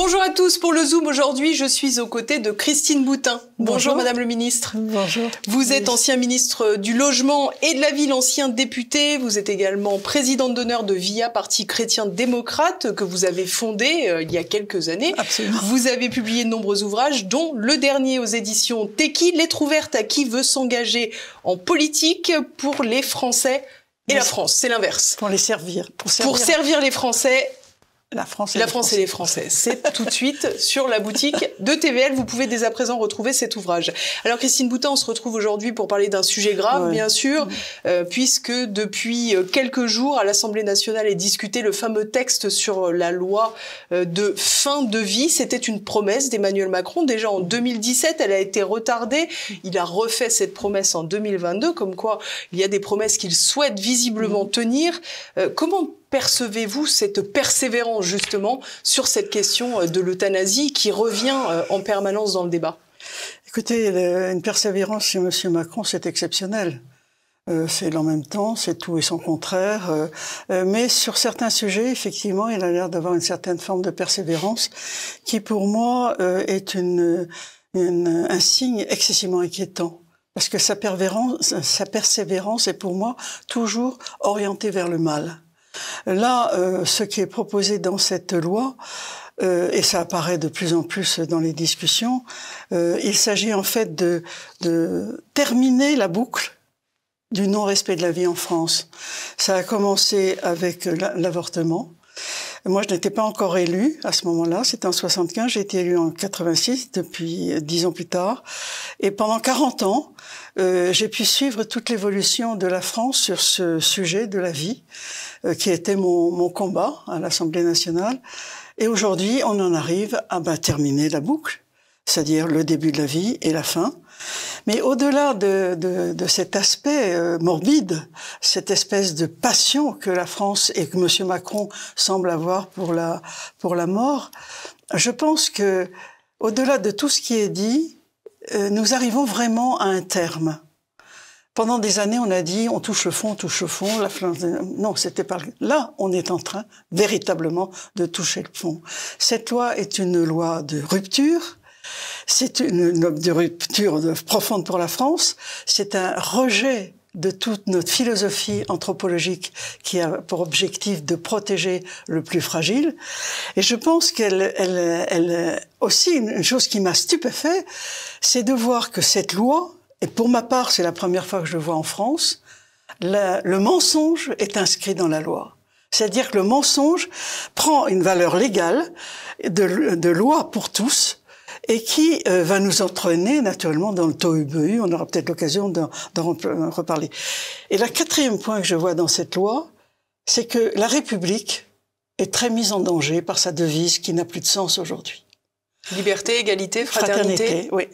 Bonjour à tous pour le Zoom. Aujourd'hui, je suis aux côtés de Christine Boutin. Bonjour Madame le Ministre. Bonjour. Vous êtes ancien ministre du Logement et de la Ville, ancien député. Vous êtes également présidente d'honneur de VIA, Parti chrétien-démocrate, que vous avez fondé il y a quelques années. Absolument. Vous avez publié de nombreux ouvrages, dont le dernier aux éditions Téqui, Lettre ouverte à qui veut s'engager en politique pour les Français et la France. C'est l'inverse. Pour les servir. Pour servir les Français. La France et les Français. C'est tout de suite sur la boutique de TVL. Vous pouvez dès à présent retrouver cet ouvrage. Alors Christine Boutin, on se retrouve aujourd'hui pour parler d'un sujet grave, bien sûr, puisque depuis quelques jours, à l'Assemblée nationale est discuté le fameux texte sur la loi de fin de vie. C'était une promesse d'Emmanuel Macron. Déjà en 2017, elle a été retardée. Il a refait cette promesse en 2022, comme quoi il y a des promesses qu'il souhaite visiblement tenir. Comment percevez-vous cette persévérance justement sur cette question de l'euthanasie qui revient en permanence dans le débat? Écoutez, une persévérance chez M. Macron, c'est exceptionnel. C'est en même temps, c'est tout et son contraire. Mais sur certains sujets, effectivement, il a l'air d'avoir une certaine forme de persévérance qui, pour moi, est un signe excessivement inquiétant. Parce que sa persévérance est pour moi toujours orientée vers le mal. Là, ce qui est proposé dans cette loi, et ça apparaît de plus en plus dans les discussions, il s'agit en fait de terminer la boucle du non-respect de la vie en France. Ça a commencé avec l'avortement. Moi, je n'étais pas encore élue à ce moment-là, c'était en 75, j'ai été élue en 86, depuis 10 ans plus tard. Et pendant 40 ans, j'ai pu suivre toute l'évolution de la France sur ce sujet de la vie, qui était mon combat à l'Assemblée nationale. Et aujourd'hui, on en arrive à terminer la boucle, c'est-à-dire le début de la vie et la fin. Mais au-delà de cet aspect morbide, cette espèce de passion que la France et que M. Macron semble avoir pour la mort, je pense que, au-delà de tout ce qui est dit, nous arrivons vraiment à un terme. Pendant des années, on a dit on touche le fond, on touche le fond. Non, c'était pas là. On est en train véritablement de toucher le fond. Cette loi est une loi de rupture. C'est une rupture profonde pour la France. C'est un rejet de toute notre philosophie anthropologique qui a pour objectif de protéger le plus fragile. Et je pense qu'elle aussi, une chose qui m'a stupéfait, c'est de voir que cette loi, et pour ma part, c'est la première fois que je le vois en France, le mensonge est inscrit dans la loi. C'est-à-dire que le mensonge prend une valeur légale de loi pour tous, et qui va nous entraîner naturellement dans le tohu-bohu. On aura peut-être l'occasion d'en reparler. Et le quatrième point que je vois dans cette loi, c'est que la République est très mise en danger par sa devise qui n'a plus de sens aujourd'hui. Liberté, égalité, fraternité. Oui,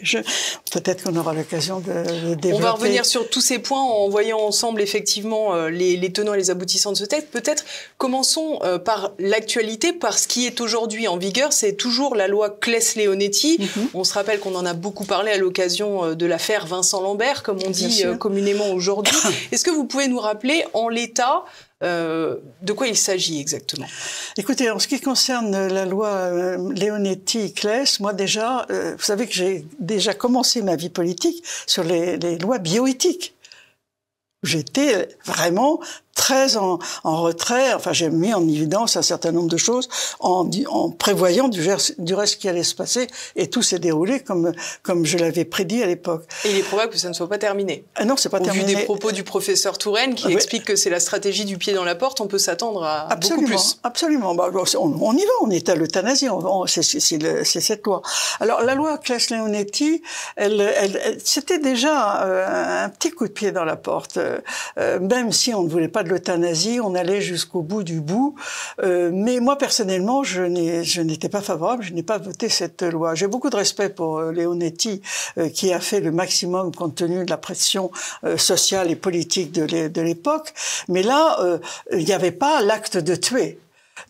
peut-être qu'on aura l'occasion de développer. On va revenir sur tous ces points en voyant ensemble effectivement les tenants et les aboutissants de ce texte. Peut-être commençons par l'actualité, par ce qui est aujourd'hui en vigueur. C'est toujours la loi Claes-Leonetti. On se rappelle qu'on en a beaucoup parlé à l'occasion de l'affaire Vincent Lambert, comme on dit communément aujourd'hui. Est-ce que vous pouvez nous rappeler en l'état de quoi il s'agit exactement? Écoutez, en ce qui concerne la loi Leonetti-Claes, moi déjà, vous savez que j'ai déjà commencé ma vie politique sur les lois bioéthiques. J'étais vraiment très en retrait, enfin j'ai mis en évidence un certain nombre de choses en prévoyant du reste qui allait se passer, et tout s'est déroulé comme je l'avais prédit à l'époque. Et il est probable que ça ne soit pas terminé. Ah non, c'est pas terminé. Au vu des propos du professeur Touraine qui explique que c'est la stratégie du pied dans la porte, on peut s'attendre à beaucoup plus. Absolument, on y va, on est à l'euthanasie, c'est cette loi. Alors la loi Claes-Leonetti, c'était déjà un petit coup de pied dans la porte, même si on ne voulait pas de l'euthanasie, on allait jusqu'au bout du bout. Mais moi, personnellement, je n'étais pas favorable, je n'ai pas voté cette loi. J'ai beaucoup de respect pour Leonetti, qui a fait le maximum compte tenu de la pression sociale et politique de l'époque. Mais là, il n'y avait pas l'acte de tuer.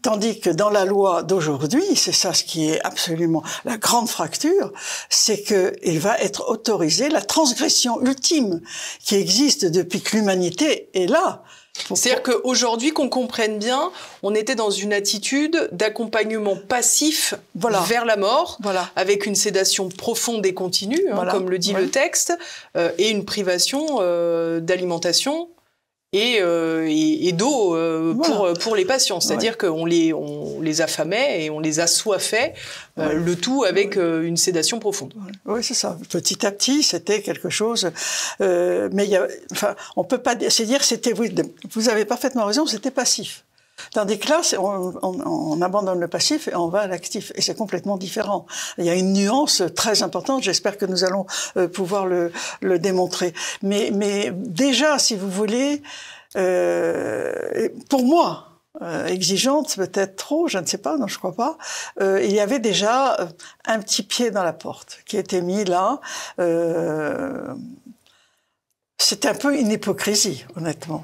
Tandis que dans la loi d'aujourd'hui, c'est ça ce qui est absolument la grande fracture, c'est qu'il va être autorisé la transgression ultime qui existe depuis que l'humanité est là. C'est-à-dire qu'aujourd'hui, qu'on comprenne bien, on était dans une attitude d'accompagnement passif vers la mort, avec une sédation profonde et continue, comme le dit le texte, et une privation d'alimentation et d'eau pour les patients. C'est-à-dire qu'on les affamait et on les assoiffait, le tout avec une sédation profonde. Oui, c'est ça. Petit à petit, c'était quelque chose... mais on peut pas... C'est-à-dire, vous avez parfaitement raison, c'était passif. Tandis que là, on abandonne le passif et on va à l'actif. Et c'est complètement différent. Il y a une nuance très importante. J'espère que nous allons pouvoir le démontrer. Mais déjà, si vous voulez, pour moi, exigeante, peut-être trop, je ne sais pas, non, je crois pas, il y avait déjà un petit pied dans la porte qui était mis là. C'est un peu une hypocrisie, honnêtement.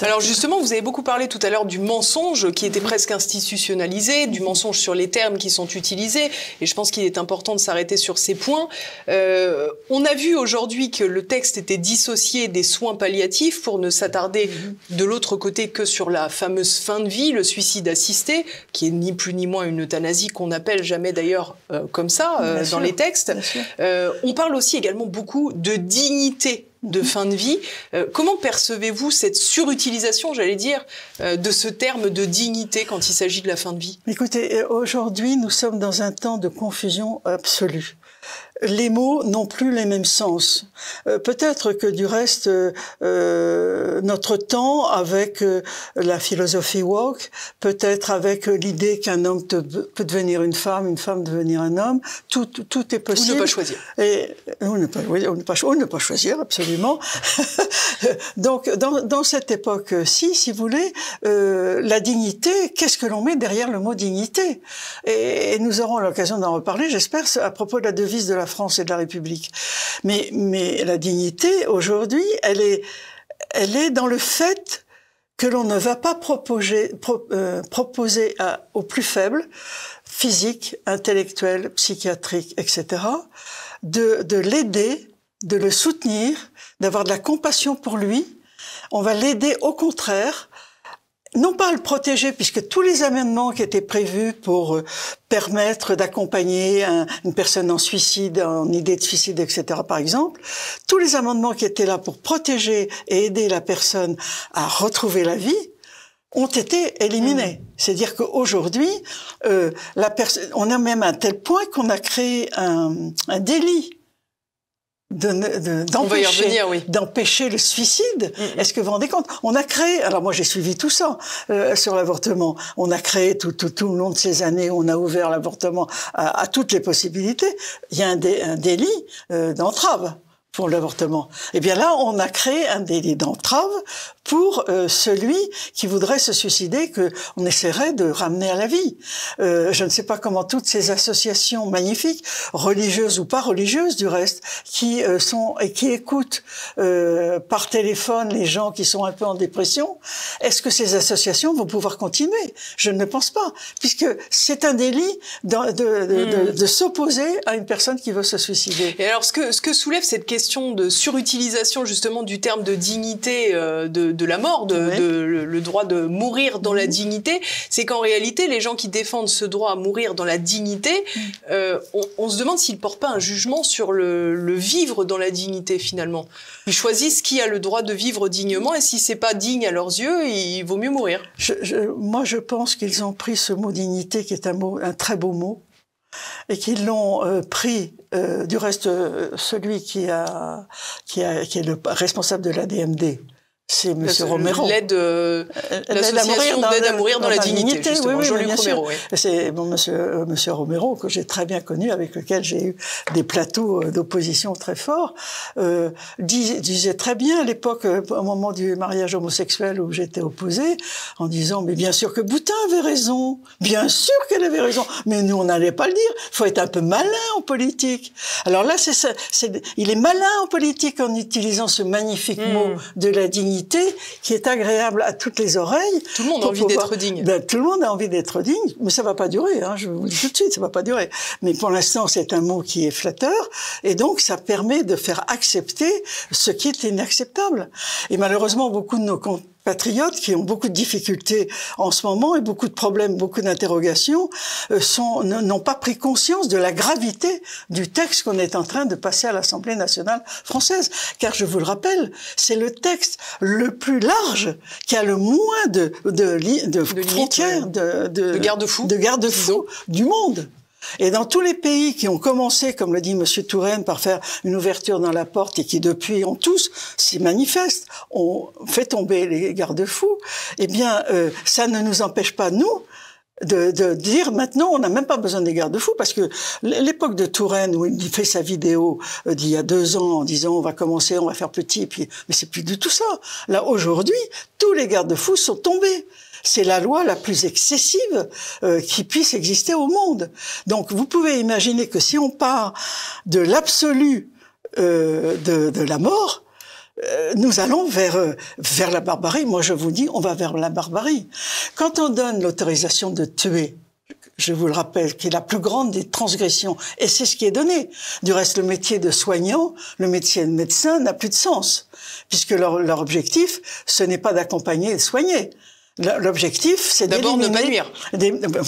Alors justement, vous avez beaucoup parlé tout à l'heure du mensonge qui était presque institutionnalisé, du mensonge sur les termes qui sont utilisés, et je pense qu'il est important de s'arrêter sur ces points. On a vu aujourd'hui que le texte était dissocié des soins palliatifs pour ne s'attarder de l'autre côté que sur la fameuse fin de vie, le suicide assisté, qui est ni plus ni moins une euthanasie qu'on n'appelle jamais d'ailleurs comme ça dans les textes. On parle aussi également beaucoup de dignité de fin de vie. Comment percevez-vous cette surutilisation, j'allais dire, de ce terme de dignité quand il s'agit de la fin de vie? Écoutez, aujourd'hui, nous sommes dans un temps de confusion absolue. Les mots n'ont plus les mêmes sens. Peut-être que du reste, notre temps, avec la philosophie woke, peut-être avec l'idée qu'un homme peut devenir une femme devenir un homme, tout est possible. Ou ne pas choisir. Ou ne pas choisir, absolument. Donc, dans cette époque-ci, si vous voulez, la dignité, qu'est-ce que l'on met derrière le mot dignité? Et nous aurons l'occasion d'en reparler, j'espère, à propos de la devise de la France et de la République. Mais la dignité, aujourd'hui, elle est dans le fait que l'on ne va pas proposer aux plus faibles, physiques, intellectuels, psychiatriques, etc., de l'aider, de le soutenir, d'avoir de la compassion pour lui. On va l'aider au contraire, non pas à le protéger, puisque tous les amendements qui étaient prévus pour permettre d'accompagner une personne en suicide, en idée de suicide, etc., par exemple, tous les amendements qui étaient là pour protéger et aider la personne à retrouver la vie ont été éliminés. C'est-à-dire qu'aujourd'hui, on a même à un tel point qu'on a créé un délit d'empêcher le suicide. Est-ce que vous vous rendez compte? On a créé, alors moi j'ai suivi tout ça sur l'avortement, on a créé tout le long de ces années, on a ouvert l'avortement à toutes les possibilités. Il y a un délit d'entrave pour l'avortement. Eh bien là, on a créé un délit d'entrave pour celui qui voudrait se suicider, que on essaierait de ramener à la vie. Je ne sais pas comment toutes ces associations magnifiques, religieuses ou pas religieuses du reste, qui écoutent par téléphone les gens qui sont un peu en dépression, est-ce que ces associations vont pouvoir continuer? Je ne pense pas, puisque c'est un délit de s'opposer à une personne qui veut se suicider. Et alors, ce que soulève cette question de surutilisation justement du terme de dignité de la mort, le droit de mourir dans la dignité, c'est qu'en réalité, les gens qui défendent ce droit à mourir dans la dignité, on se demande s'ils portent pas un jugement sur le vivre dans la dignité finalement. Ils choisissent qui a le droit de vivre dignement, et si c'est pas digne à leurs yeux, il vaut mieux mourir. Moi, je pense qu'ils ont pris ce mot dignité, qui est un très beau mot, et qu'ils l'ont pris. Du reste, celui qui est le responsable de l'ADMD, c'est Monsieur Romero. L'association d'aide à mourir dans la dignité, justement, Jean-Luc Romero. Oui. C'est Monsieur Romero, que j'ai très bien connu, avec lequel j'ai eu des plateaux d'opposition très forts, disait très bien à l'époque, au moment du mariage homosexuel où j'étais opposée, en disant, mais bien sûr que Boutin avait raison, bien sûr qu'elle avait raison, mais nous on n'allait pas le dire, il faut être un peu malin en politique. Alors là, il est malin en politique en utilisant ce magnifique mot de la dignité, dignité qui est agréable à toutes les oreilles. Tout le monde a envie d'être digne. Tout le monde a envie d'être digne, mais ça va pas durer, hein, je vous le dis tout de suite, ça va pas durer. Mais pour l'instant, c'est un mot qui est flatteur, et donc ça permet de faire accepter ce qui est inacceptable. Et malheureusement, beaucoup de nos compatriotes qui ont beaucoup de difficultés en ce moment et beaucoup de problèmes, beaucoup d'interrogations, n'ont pas pris conscience de la gravité du texte qu'on est en train de passer à l'Assemblée nationale française. Car je vous le rappelle, c'est le texte le plus large qui a le moins de frontières, de garde-fous du monde. Et dans tous les pays qui ont commencé, comme le dit Monsieur Touraine, par faire une ouverture dans la porte et qui depuis ont tous, s'y manifestent, ont fait tomber les garde-fous, eh bien, ça ne nous empêche pas, nous, de dire maintenant on n'a même pas besoin des garde-fous, parce que l'époque de Touraine où il fait sa vidéo d'il y a 2 ans en disant on va commencer, on va faire petit, puis mais c'est plus du tout ça. Là aujourd'hui, tous les garde-fous sont tombés. C'est la loi la plus excessive qui puisse exister au monde. Donc vous pouvez imaginer que si on part de l'absolu de la mort, nous allons vers la barbarie. Moi je vous dis, on va vers la barbarie. Quand on donne l'autorisation de tuer, je vous le rappelle, qui est la plus grande des transgressions, et c'est ce qui est donné. Du reste, le métier de soignant, le métier de médecin n'a plus de sens, puisque leur objectif, ce n'est pas d'accompagner et de soigner. L'objectif, c'est d'abord ne pas nuire.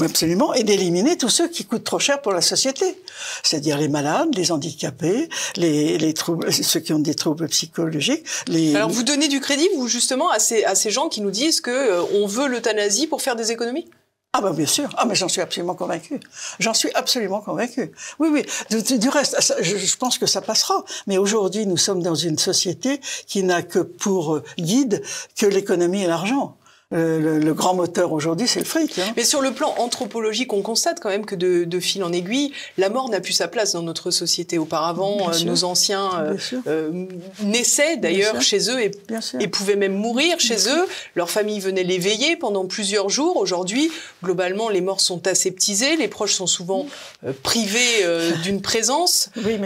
Absolument, et d'éliminer tous ceux qui coûtent trop cher pour la société. C'est-à-dire les malades, les handicapés, les troubles, ceux qui ont des troubles psychologiques. Alors vous donnez du crédit, vous, justement, à ces gens qui nous disent que on veut l'euthanasie pour faire des économies? Ah ben bien sûr. Ah mais j'en suis absolument convaincu. J'en suis absolument convaincu. Oui, oui. Du reste, je pense que ça passera. Mais aujourd'hui, nous sommes dans une société qui n'a que pour guide que l'économie et l'argent. Le grand moteur aujourd'hui, c'est le fric. Hein. Mais sur le plan anthropologique, on constate quand même que de fil en aiguille, la mort n'a plus sa place dans notre société. Auparavant, nos anciens naissaient d'ailleurs chez eux et pouvaient même mourir chez eux. Leur famille venait les veiller pendant plusieurs jours. Aujourd'hui, globalement, les morts sont aseptisés, les proches sont souvent privés d'une présence. Oui,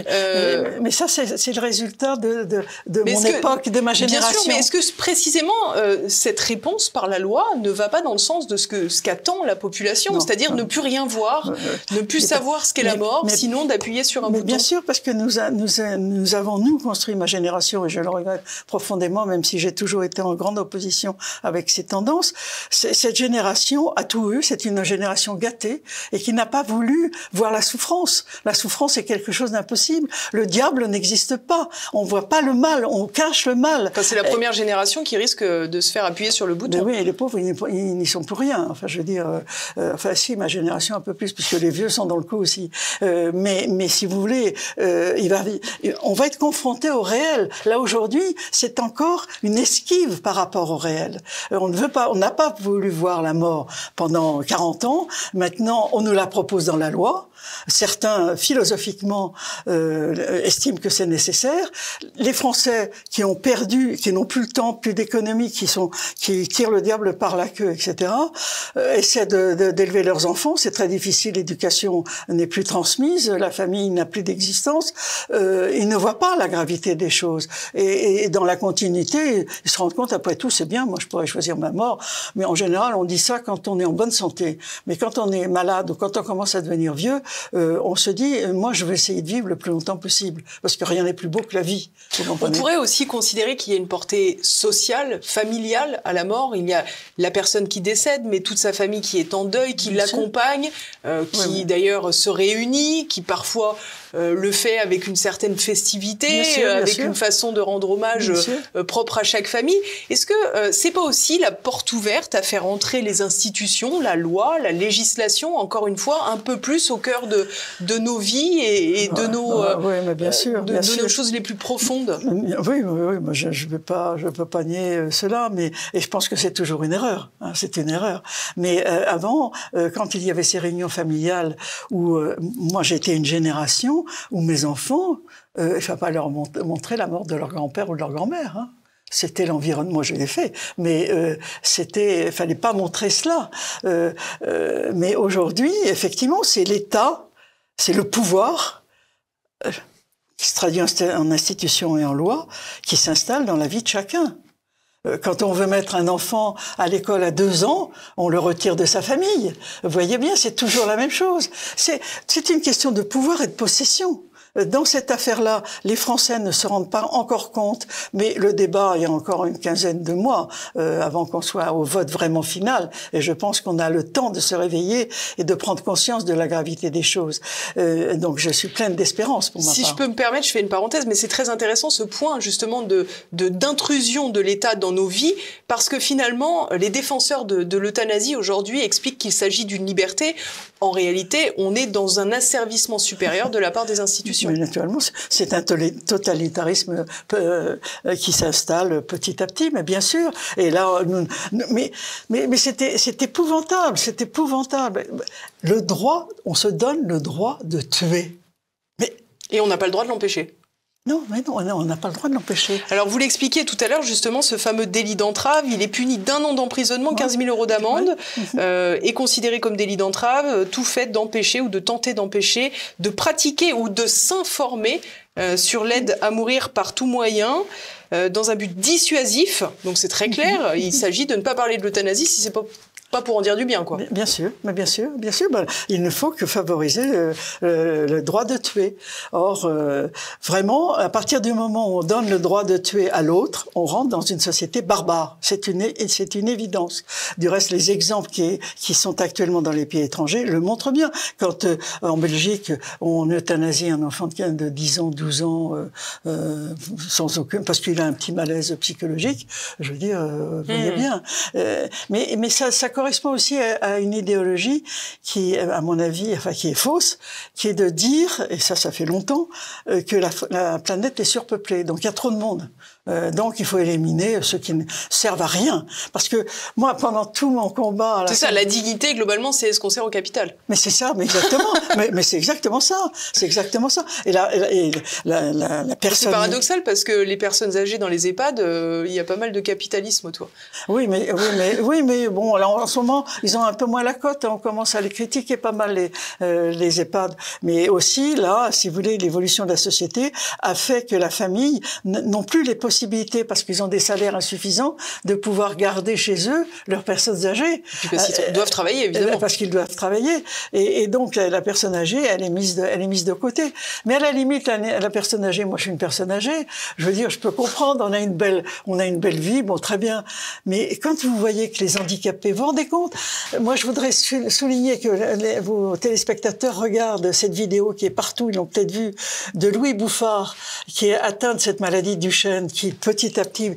mais ça, c'est le résultat de mon époque, de ma génération. Bien sûr, mais est-ce que précisément cette réponse par la loi ne va pas dans le sens de ce qu'attend la population, c'est-à-dire ne plus rien voir, ne plus savoir ce qu'est la mort, sinon d'appuyer sur un bouton. Bien sûr, parce que nous avons construit, ma génération, et je le regrette profondément, même si j'ai toujours été en grande opposition avec ces tendances, cette génération a tout eu, c'est une génération gâtée, et qui n'a pas voulu voir la souffrance. La souffrance est quelque chose d'impossible. Le diable n'existe pas. On voit pas le mal, on cache le mal. Enfin, c'est la première génération qui risque de se faire appuyer sur le bouton. Oui, les pauvres, ils n'y sont pour rien. Enfin, je veux dire, enfin, si, ma génération un peu plus, puisque les vieux sont dans le coup aussi. Mais si vous voulez, on va être confronté au réel. Là, aujourd'hui, c'est encore une esquive par rapport au réel. On n'a pas voulu voir la mort pendant 40 ans. Maintenant, on nous la propose dans la loi. Certains, philosophiquement, estiment que c'est nécessaire. Les Français qui ont perdu, qui n'ont plus le temps, plus d'économie, qui tirent le diable par la queue, etc., essaient d'élever leurs enfants. C'est très difficile, l'éducation n'est plus transmise, la famille n'a plus d'existence. Ils ne voient pas la gravité des choses. Et dans la continuité, ils se rendent compte, après tout, c'est bien, moi je pourrais choisir ma mort. Mais en général, on dit ça quand on est en bonne santé. Mais quand on est malade ou quand on commence à devenir vieux, on se dit, moi je vais essayer de vivre le plus longtemps possible. Parce que rien n'est plus beau que la vie. On pourrait aussi considérer qu'il y a une portée sociale, familiale à la mort. Il y a la personne qui décède, mais toute sa famille qui est en deuil, qui l'accompagne, qui d'ailleurs se réunit, qui parfois le fait avec une certaine festivité, avec une façon de rendre hommage propre à chaque famille. Est-ce que c'est pas aussi la porte ouverte à faire entrer les institutions, la loi, la législation, encore une fois, un peu plus au cœur de nos vies et de nos nos choses les plus profondes? Oui, moi je peux pas nier cela, et je pense que c'est toujours une erreur. Hein, c'est une erreur. Mais avant, quand il y avait ces réunions familiales où moi j'étais une génération où mes enfants, il ne fallait pas leur montrer la mort de leur grand-père ou de leur grand-mère. Hein. C'était l'environnement, moi je l'ai fait, mais fallait pas montrer cela. Mais aujourd'hui, effectivement, c'est l'État, c'est le pouvoir qui se traduit en institution et en loi, qui s'installe dans la vie de chacun. Quand on veut mettre un enfant à l'école à 2 ans, on le retire de sa famille. Vous voyez bien, c'est toujours la même chose. C'est une question de pouvoir et de possession. Dans cette affaire-là, les Français ne se rendent pas encore compte, mais le débat, il y a encore une quinzaine de mois avant qu'on soit au vote vraiment final, et je pense qu'on a le temps de se réveiller et de prendre conscience de la gravité des choses. Donc je suis pleine d'espérance pour ma part. Si je peux me permettre, je fais une parenthèse, mais c'est très intéressant ce point justement d'intrusion de l'État dans nos vies, parce que finalement, les défenseurs de l'euthanasie aujourd'hui expliquent qu'il s'agit d'une liberté. En réalité, on est dans un asservissement supérieur de la part des institutions. Mais naturellement, c'est un totalitarisme qui s'installe petit à petit, mais bien sûr. Et là, mais c'est épouvantable, c'est épouvantable. Le droit, on se donne le droit de tuer. Et on n'a pas le droit de l'empêcher. Non, mais non, on n'a pas le droit de l'empêcher. Alors, vous l'expliquiez tout à l'heure, justement, ce fameux délit d'entrave, il est puni d'1 an d'emprisonnement, 15 000 € d'amende, est considéré comme délit d'entrave, tout fait d'empêcher ou de tenter d'empêcher, de pratiquer ou de s'informer sur l'aide à mourir par tout moyen, dans un but dissuasif. Donc, c'est très clair, il s'agit de ne pas parler de l'euthanasie si c'est pas pour en dire du bien, quoi. Bien sûr, bien sûr. Il ne faut que favoriser le droit de tuer. Or, vraiment, à partir du moment où on donne le droit de tuer à l'autre, on rentre dans une société barbare. C'est une évidence. Du reste, les exemples qui sont actuellement dans les pays étrangers le montrent bien. Quand, en Belgique, on euthanasie un enfant de 10 ans, 12 ans, sans aucun, parce qu'il a un petit malaise psychologique, je veux dire, vous voyez bien. Mais ça correspond aussi à une idéologie qui, à mon avis, qui est fausse, qui est de dire, et ça fait longtemps, que la planète est surpeuplée, donc il y a trop de monde. Donc il faut éliminer ceux qui ne servent à rien. Parce que moi, pendant tout mon combat... C'est ça, la dignité, globalement, c'est ce qu'on sert au capital. Mais c'est ça, mais exactement. mais c'est exactement ça. C'est exactement ça. Et la personne... C'est paradoxal parce que les personnes âgées dans les EHPAD, il y a pas mal de capitalisme autour. Oui, mais bon, alors en ce moment, ils ont un peu moins la cote. On commence à les critiquer pas mal, les EHPAD. Mais aussi, là, si vous voulez, l'évolution de la société a fait que la famille n'ont plus les possibilités, parce qu'ils ont des salaires insuffisants, de pouvoir garder chez eux leurs personnes âgées. Parce qu'ils doivent travailler, évidemment. Parce qu'ils doivent travailler. Et donc, la personne âgée, elle est mise de côté. Mais à la limite, la personne âgée, moi je suis une personne âgée, je veux dire, je peux comprendre, on a une belle vie, bon, très bien. Mais quand vous voyez que les handicapés, vous vous rendez compte? Moi, je voudrais souligner que vos téléspectateurs regardent cette vidéo qui est partout, ils l'ont peut-être vue, de Louis Bouffard, qui est atteint de cette maladie du chêne, qui petit à petit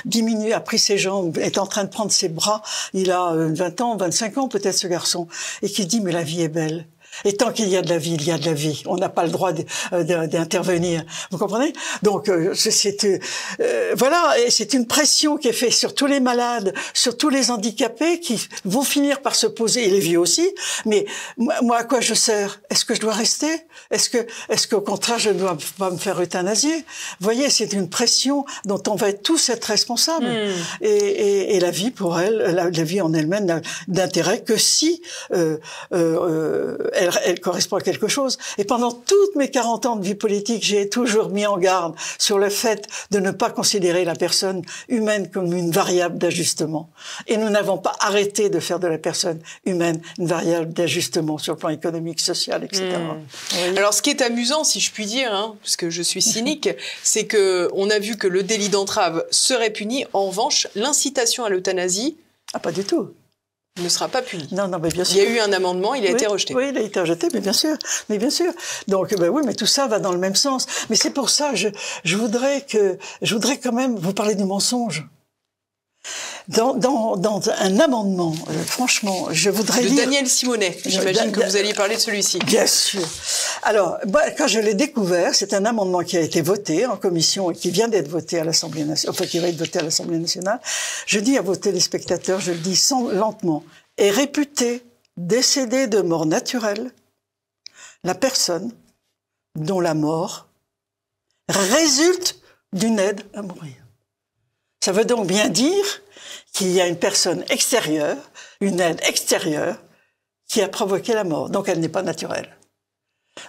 diminue, a pris ses jambes, est en train de prendre ses bras. Il a 20 ans, 25 ans peut-être, ce garçon, et qui dit « mais la vie est belle ». Et tant qu'il y a de la vie, il y a de la vie. On n'a pas le droit d'intervenir. Vous comprenez? Donc, voilà, et c'est une pression qui est faite sur tous les malades, sur tous les handicapés qui vont finir par se poser, et les vieux aussi. Mais moi, à quoi je sers? Est-ce que je dois rester? Est-ce qu'au contraire, je ne dois pas me faire euthanasier? Vous voyez, c'est une pression dont on va tous être responsables. Et la vie, pour elle, la vie en elle-même n'a d'intérêt que si elle correspond à quelque chose. Et pendant toutes mes 40 ans de vie politique, j'ai toujours mis en garde sur le fait de ne pas considérer la personne humaine comme une variable d'ajustement. Et nous n'avons pas arrêté de faire de la personne humaine une variable d'ajustement sur le plan économique, social, etc. Alors, ce qui est amusant, si je puis dire, puisque je suis cynique, c'est que on a vu que le délit d'entrave serait puni. En revanche, l'incitation à l'euthanasie... Ah, pas du tout. Ne sera pas puni. Non, mais bien sûr. Il y a eu un amendement, il a été rejeté. Oui, il a été rejeté, mais bien sûr. Donc, oui, mais tout ça va dans le même sens. Mais c'est pour ça, je voudrais quand même vous parler du mensonge. Dans un amendement, franchement, je voudrais de dire... Daniel Simonet, j'imagine que vous alliez parler de celui-ci. Bien sûr. Alors, quand je l'ai découvert, c'est un amendement qui a été voté en commission et qui vient d'être voté à l'Assemblée nationale, enfin qui va être voté à l'Assemblée nationale. Je dis à vos téléspectateurs, je le dis lentement, est réputé décédé de mort naturelle la personne dont la mort résulte d'une aide à mourir. Ça veut donc bien dire qu'il y a une personne extérieure, une aide extérieure, qui a provoqué la mort. Donc elle n'est pas naturelle.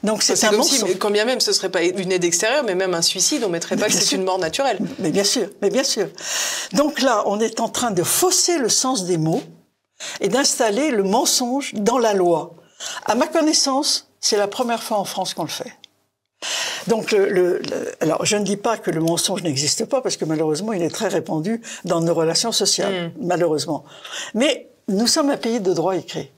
Donc c'est un mensonge. Quand bien même ce serait pas une aide extérieure, mais même un suicide, on mettrait pas que c'est une mort naturelle. Mais bien sûr. Donc là, on est en train de fausser le sens des mots et d'installer le mensonge dans la loi. À ma connaissance, c'est la première fois en France qu'on le fait. Donc, alors, je ne dis pas que le mensonge n'existe pas, parce que malheureusement, il est très répandu dans nos relations sociales, malheureusement. Mais nous sommes un pays de droit écrit.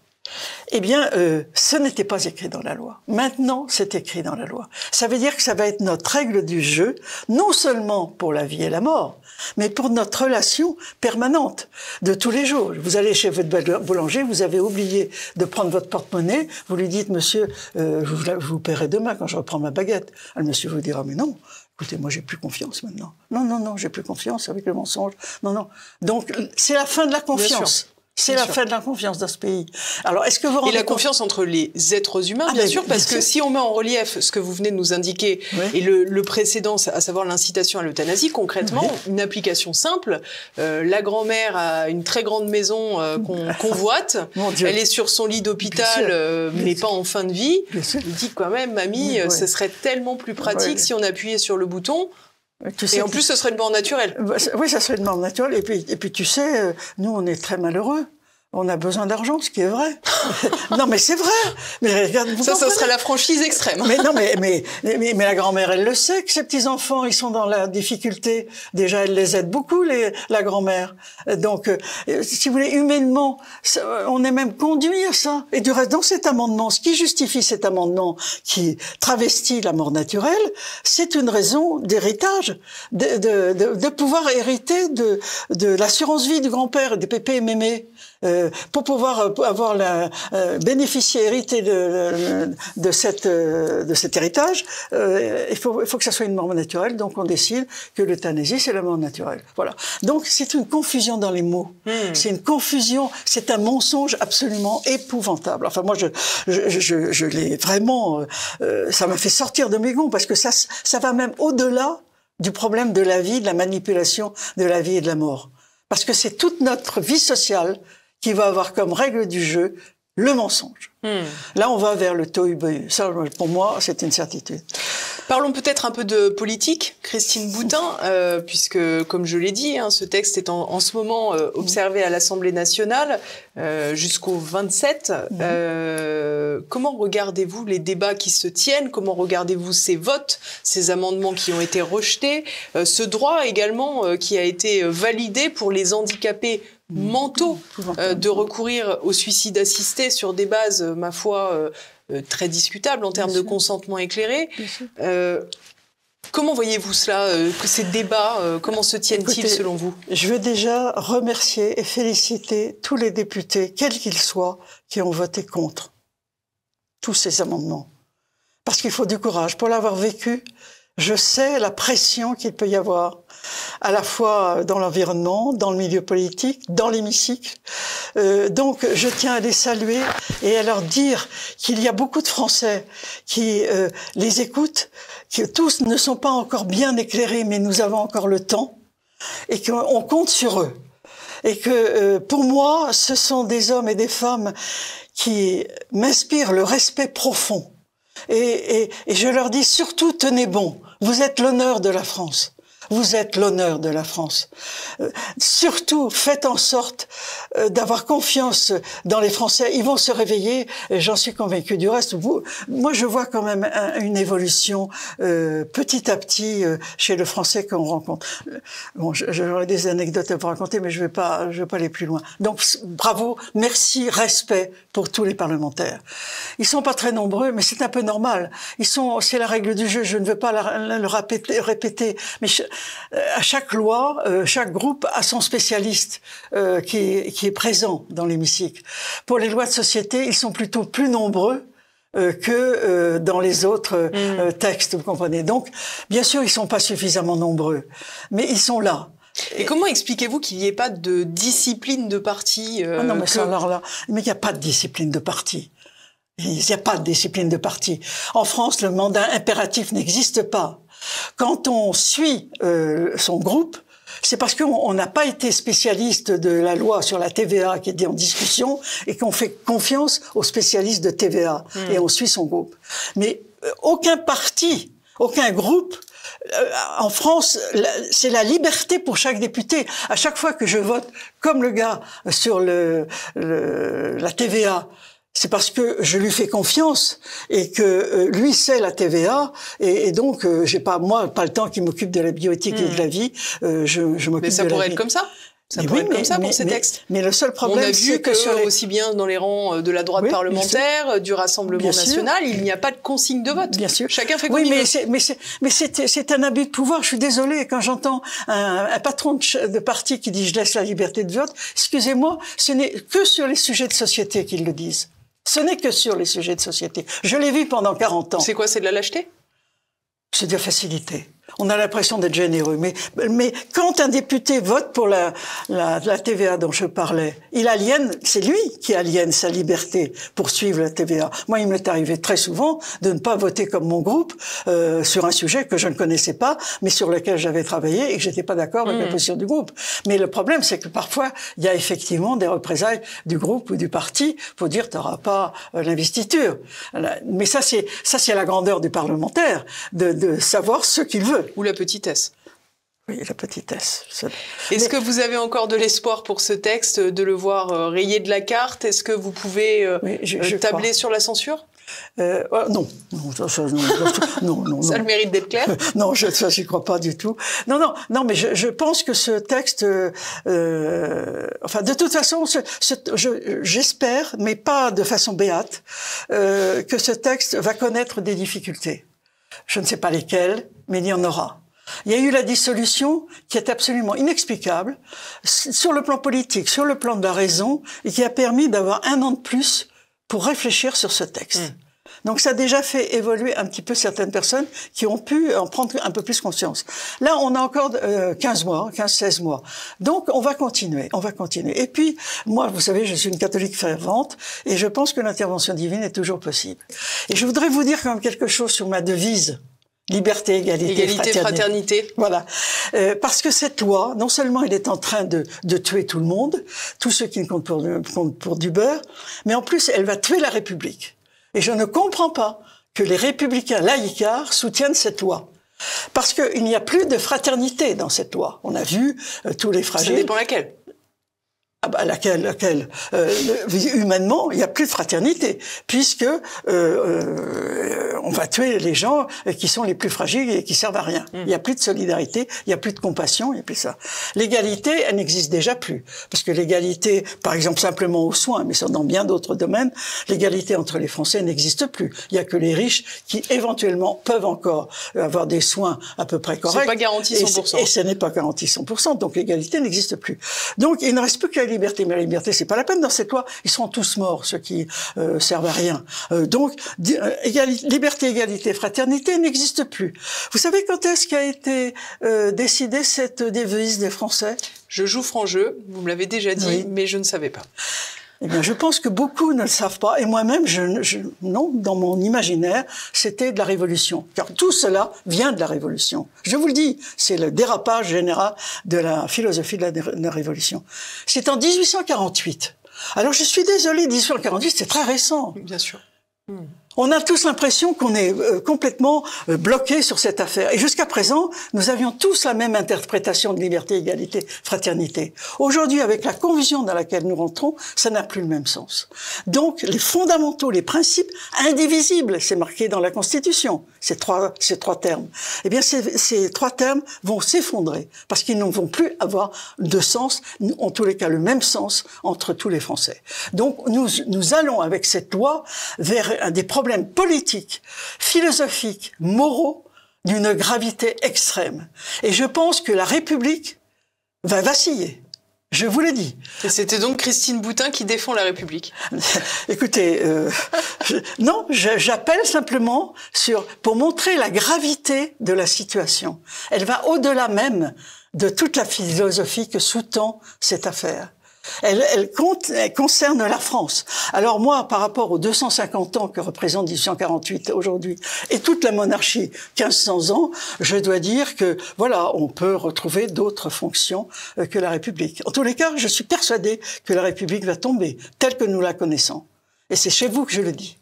Eh bien, ce n'était pas écrit dans la loi. Maintenant, c'est écrit dans la loi. Ça veut dire que ça va être notre règle du jeu, non seulement pour la vie et la mort, mais pour notre relation permanente de tous les jours. Vous allez chez votre boulanger, vous avez oublié de prendre votre porte-monnaie, vous lui dites, monsieur, je vous paierai demain quand je reprends ma baguette. Le monsieur vous dira, mais non, écoutez, moi j'ai plus confiance maintenant. Non, j'ai plus confiance avec le mensonge. Non. Donc, c'est la fin de la confiance. C'est la fin de la confiance dans ce pays. Alors, est-ce que vous rendez compte... confiance entre les êtres humains, bien sûr, parce que si on met en relief ce que vous venez de nous indiquer et le précédent, à savoir l'incitation à l'euthanasie, concrètement, une application simple, la grand-mère a une très grande maison qu'on convoite, elle est sur son lit d'hôpital, mais pas en fin de vie. Elle dit quand même, mamie, ce serait tellement plus pratique si on appuyait sur le bouton. Et en plus, ce serait une mort naturelle. Oui, ça serait une mort naturelle. Et puis, tu sais, nous, on est très malheureux. On a besoin d'argent, ce qui est vrai. Non, mais c'est vrai. Mais regarde, ça serait la franchise extrême. Mais non, mais la grand-mère, elle le sait que ses petits-enfants, ils sont dans la difficulté. Déjà, elle les aide beaucoup, la grand-mère. Donc, si vous voulez, humainement, on est même conduit à ça. Et du reste, dans cet amendement, ce qui justifie cet amendement qui travestit la mort naturelle, c'est une raison d'héritage, de pouvoir hériter de l'assurance vie du grand-père, des pépés et mémés. Pour pouvoir bénéficier, hériter de cet héritage, il faut que ça soit une mort naturelle. Donc on décide que l'euthanasie c'est la mort naturelle. Voilà. Donc c'est une confusion dans les mots. C'est une confusion, c'est un mensonge absolument épouvantable. Enfin moi je l'ai vraiment, ça m'a fait sortir de mes gonds parce que ça va même au-delà du problème de la vie, de la manipulation de la vie et de la mort. Parce que c'est toute notre vie sociale qui va avoir comme règle du jeu le mensonge. Là, on va vers le tohu-bohu. Ça, pour moi, c'est une certitude. Parlons peut-être un peu de politique, Christine Boutin, puisque, comme je l'ai dit, ce texte est en ce moment observé à l'Assemblée nationale jusqu'au 27. Comment regardez-vous les débats qui se tiennent? Comment regardez-vous ces votes, ces amendements qui ont été rejetés, ce droit également qui a été validé pour les handicapés mentaux de recourir au suicide assisté sur des bases, ma foi, très discutables en termes de consentement éclairé. Comment voyez-vous cela, que ces débats, comment se tiennent-ils selon vous? Je veux déjà remercier et féliciter tous les députés, quels qu'ils soient, qui ont voté contre tous ces amendements. Parce qu'il faut du courage. Pour l'avoir vécu, je sais la pression qu'il peut y avoir, à la fois dans l'environnement, dans le milieu politique, dans l'hémicycle. Donc, je tiens à les saluer et à leur dire qu'il y a beaucoup de Français qui les écoutent, que tous ne sont pas encore bien éclairés, mais nous avons encore le temps et qu'on compte sur eux. Et que, pour moi, ce sont des hommes et des femmes qui m'inspirent le respect profond. Et je leur dis surtout, tenez bon. Vous êtes l'honneur de la France. Vous êtes l'honneur de la France. Surtout, faites en sorte d'avoir confiance dans les Français. Ils vont se réveiller, et j'en suis convaincue. Du reste, moi, je vois quand même une évolution petit à petit chez le Français qu'on rencontre. Bon, j'aurais des anecdotes à vous raconter, mais je vais pas aller plus loin. Donc, bravo, merci, respect pour tous les parlementaires. Ils sont pas très nombreux, mais c'est un peu normal. C'est la règle du jeu. Je ne veux pas le répéter, mais à chaque loi, chaque groupe a son spécialiste qui est présent dans l'hémicycle. Pour les lois de société, ils sont plutôt plus nombreux que dans les autres textes, vous comprenez. Donc, bien sûr, ils sont pas suffisamment nombreux, mais ils sont là. Et comment expliquez-vous qu'il n'y ait pas de discipline de parti non, mais alors là, mais il n'y a pas de discipline de parti. Il n'y a pas de discipline de parti. En France, le mandat impératif n'existe pas. Quand on suit son groupe, C'est parce qu'on n'a pas été spécialiste de la loi sur la TVA qui était en discussion et qu'on fait confiance aux spécialistes de TVA et on suit son groupe. Mais aucun parti, aucun groupe en France, c'est la liberté pour chaque député. À chaque fois que je vote comme le gars sur la TVA, c'est parce que je lui fais confiance et que lui sait la TVA et donc j'ai pas le temps qui m'occupe de la bioéthique et de la vie. Je m'occupe de la vie. Mais ça pourrait être comme ça. Ça pourrait être comme ça pour ces textes. Mais le seul problème, c'est que sur aussi bien dans les rangs de la droite parlementaire, du Rassemblement national, il n'y a pas de consigne de vote. Bien sûr. Chacun fait comme il veut. Mais c'est un abus de pouvoir. Je suis désolée quand j'entends un patron de parti qui dit je laisse la liberté de vote. Excusez-moi, ce n'est que sur les sujets de société qu'ils le disent. Ce n'est que sur les sujets de société. Je l'ai vu pendant 40 ans. C'est quoi, c'est de la lâcheté? C'est de la facilité. On a l'impression d'être généreux. Mais quand un député vote pour la TVA dont je parlais, c'est lui qui aliène sa liberté pour suivre la TVA. Moi, il m'est arrivé très souvent de ne pas voter comme mon groupe sur un sujet que je ne connaissais pas, mais sur lequel j'avais travaillé et que j'étais pas d'accord avec la position du groupe. Mais le problème, c'est que parfois, il y a effectivement des représailles du groupe ou du parti pour dire t'auras pas l'investiture. Mais ça, c'est la grandeur du parlementaire, de savoir ce qu'il veut. Ou la petitesse. Oui, la petitesse. Est-ce que vous avez encore de l'espoir pour ce texte, de le voir rayé de la carte? Est-ce que vous pouvez tabler sur la censure? Non. Ça a le mérite d'être clair? Non, ça, j'y crois pas du tout. Non, mais je pense que ce texte, de toute façon, j'espère, mais pas de façon béate, que ce texte va connaître des difficultés. Je ne sais pas lesquelles, mais il y en aura. Il y a eu la dissolution qui est absolument inexplicable sur le plan politique, sur le plan de la raison, et qui a permis d'avoir 1 an de plus pour réfléchir sur ce texte. Donc ça a déjà fait évoluer un petit peu certaines personnes qui ont pu en prendre un peu plus conscience. Là, on a encore 15-16 mois. Donc on va continuer. Et puis, moi, vous savez, je suis une catholique fervente et je pense que l'intervention divine est toujours possible. Et je voudrais vous dire quand même quelque chose sur ma devise. Liberté, égalité, fraternité. Voilà. Parce que cette loi, non seulement elle est en train de tuer tout le monde, tous ceux qui ne comptent pour du beurre, mais en plus elle va tuer la République. Et je ne comprends pas que les républicains laïcards soutiennent cette loi. Parce qu'il n'y a plus de fraternité dans cette loi. On a vu tous les fragiles. Ça dépend laquelle. Ah bah laquelle humainement, il n'y a plus de fraternité, puisque on va tuer les gens qui sont les plus fragiles et qui servent à rien. Il n'y a plus de solidarité, il n'y a plus de compassion, il n'y a plus ça. L'égalité, elle n'existe déjà plus, parce que l'égalité, par exemple simplement aux soins, mais dans bien d'autres domaines, l'égalité entre les Français n'existe plus. Il n'y a que les riches qui éventuellement peuvent encore avoir des soins à peu près corrects. C'est pas garanti 100%. Et ce n'est pas garanti 100%, donc l'égalité n'existe plus. Donc il ne reste plus que la liberté, mais la liberté, c'est pas la peine dans cette loi. Ils seront tous morts, ceux qui servent à rien. Donc, liberté, égalité, fraternité n'existe plus. Vous savez quand est-ce qu'a été décidée cette devise des Français? Je joue franc jeu, vous me l'avez déjà dit, mais je ne savais pas. Eh bien, je pense que beaucoup ne le savent pas. Et moi-même, non, dans mon imaginaire, c'était de la Révolution. Car tout cela vient de la Révolution. Je vous le dis, c'est le dérapage général de la philosophie de la Révolution. C'est en 1848. Alors, je suis désolé, 1848, c'est très récent. Bien sûr. On a tous l'impression qu'on est complètement bloqué sur cette affaire. Et jusqu'à présent, nous avions tous la même interprétation de liberté, égalité, fraternité. Aujourd'hui, avec la confusion dans laquelle nous rentrons, ça n'a plus le même sens. Donc, les fondamentaux, les principes indivisibles, c'est marqué dans la Constitution, ces trois termes. Eh bien, ces 3 termes vont s'effondrer parce qu'ils ne vont plus avoir de sens, en tous les cas le même sens entre tous les Français. Donc, nous allons avec cette loi vers des problèmes politiques, philosophiques, moraux, d'une gravité extrême. Et je pense que la République va vaciller. Je vous l'ai dit. Et c'était donc Christine Boutin qui défend la République. Écoutez, j'appelle simplement pour montrer la gravité de la situation. Elle va au-delà même de toute la philosophie que sous-tend cette affaire. Elle concerne la France. Alors moi, par rapport aux 250 ans que représente 1848 aujourd'hui, et toute la monarchie, 1500 ans, je dois dire que, voilà, on peut retrouver d'autres fonctions que la République. En tous les cas, je suis persuadée que la République va tomber, telle que nous la connaissons. Et c'est chez vous que je le dis.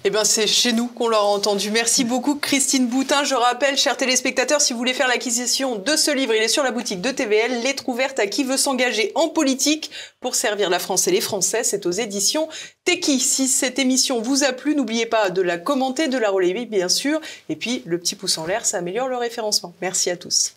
Eh bien, c'est chez nous qu'on l'aura entendu. Merci beaucoup, Christine Boutin. Je rappelle, chers téléspectateurs, si vous voulez faire l'acquisition de ce livre, il est sur la boutique de TVL, Lettre ouverte à qui veut s'engager en politique pour servir la France et les Français. C'est aux éditions Teki. Si cette émission vous a plu, n'oubliez pas de la commenter, de la relayer, bien sûr. Et puis, le petit pouce en l'air, ça améliore le référencement. Merci à tous.